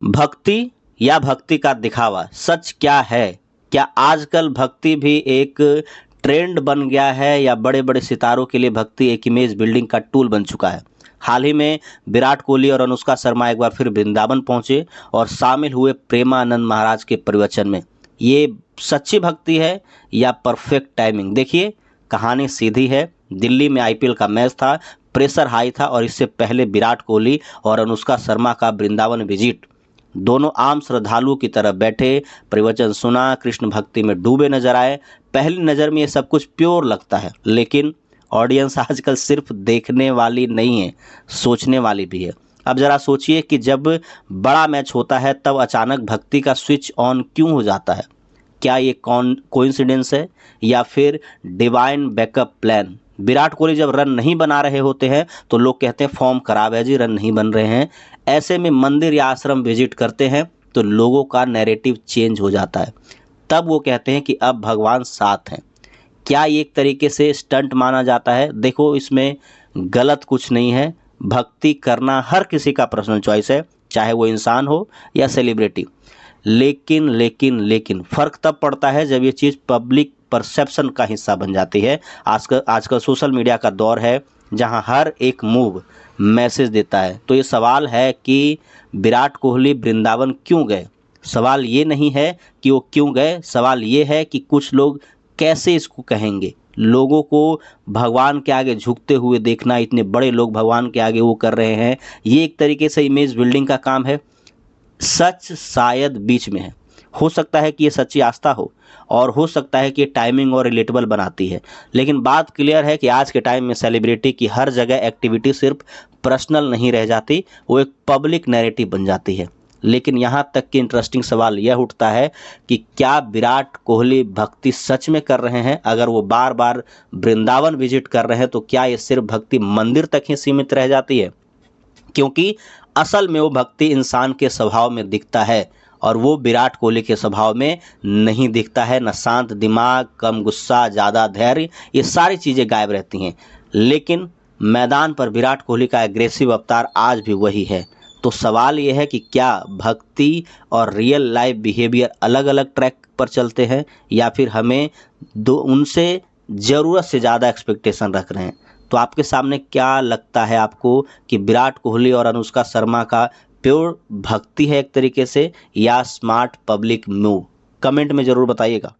भक्ति या भक्ति का दिखावा, सच क्या है? क्या आजकल भक्ति भी एक ट्रेंड बन गया है या बड़े-बड़े सितारों के लिए भक्ति एक इमेज बिल्डिंग का टूल बन चुका है? हाल ही में विराट कोहली और अनुष्का शर्मा एक बार फिर वृंदावन पहुंचे और शामिल हुए प्रेमानंद महाराज के प्रवचन में। ये सच्ची भक्ति है या परफेक्ट टाइमिंग? देखिए, कहानी सीधी है। दिल्ली में आईपीएल का मैच था, प्रेशर हाई था और इससे पहले विराट कोहली और अनुष्का शर्मा का वृंदावन विजिट। दोनों आम श्रद्धालुओं की तरह बैठे, प्रवचन सुना, कृष्ण भक्ति में डूबे नजर आए। पहली नज़र में ये सब कुछ प्योर लगता है, लेकिन ऑडियंस आजकल सिर्फ देखने वाली नहीं है, सोचने वाली भी है। अब ज़रा सोचिए कि जब बड़ा मैच होता है तब अचानक भक्ति का स्विच ऑन क्यों हो जाता है? क्या ये कोइंसिडेंस है या फिर divine backup plan? Virat Kohli जब रन नहीं बना रहे होते हैं तो लोग कहते हैं फॉर्म खराब है जी, रन नहीं बन रहे हैं। ऐसे में मंदिर या आश्रम विजिट करते हैं तो लोगों का नैरेटिव चेंज हो जाता है। तब वो कहते हैं कि अब भगवान साथ हैं। क्या ये एक तरीके से स्टंट माना जाता है? देखो, इसमें गलत कुछ नहीं है। भक्ति करना हर किसी का पर्सनल चॉइस है, चाहे वो इंसान हो या सेलिब्रिटी। लेकिन फ़र्क तब पड़ता है जब ये चीज़ पब्लिक परसेप्शन का हिस्सा बन जाती है। आजकल सोशल मीडिया का दौर है जहां हर एक मूव मैसेज देता है। तो ये सवाल है कि विराट कोहली वृंदावन क्यों गए? सवाल ये नहीं है कि वो क्यों गए, सवाल ये है कि कुछ लोग कैसे इसको कहेंगे। लोगों को भगवान के आगे झुकते हुए देखना, इतने बड़े लोग भगवान के आगे वो कर रहे हैं, ये एक तरीके से इमेज बिल्डिंग का काम है। सच शायद बीच में है। हो सकता है कि ये सच्ची आस्था हो और हो सकता है कि ये टाइमिंग और रिलेटेबल बनाती है। लेकिन बात क्लियर है कि आज के टाइम में सेलिब्रिटी की हर जगह एक्टिविटी सिर्फ पर्सनल नहीं रह जाती, वो एक पब्लिक नैरेटिव बन जाती है। लेकिन यहाँ तक कि इंटरेस्टिंग सवाल यह उठता है कि क्या विराट कोहली भक्ति सच में कर रहे हैं? अगर वो बार बार वृंदावन विजिट कर रहे हैं तो क्या ये सिर्फ भक्ति मंदिर तक ही सीमित रह जाती है? क्योंकि असल में वो भक्ति इंसान के स्वभाव में दिखता है और वो विराट कोहली के स्वभाव में नहीं दिखता है। न शांत दिमाग, कम गुस्सा, ज़्यादा धैर्य, ये सारी चीज़ें गायब रहती हैं। लेकिन मैदान पर विराट कोहली का एग्रेसिव अवतार आज भी वही है। तो सवाल ये है कि क्या भक्ति और रियल लाइफ बिहेवियर अलग अलग ट्रैक पर चलते हैं या फिर हमें उनसे ज़रूरत से ज़्यादा एक्सपेक्टेशन रख रहे हैं? तो आपके सामने क्या लगता है आपको कि विराट कोहली और अनुष्का शर्मा का प्योर भक्ति है एक तरीके से या स्मार्ट पब्लिक मूव? कमेंट में ज़रूर बताइएगा।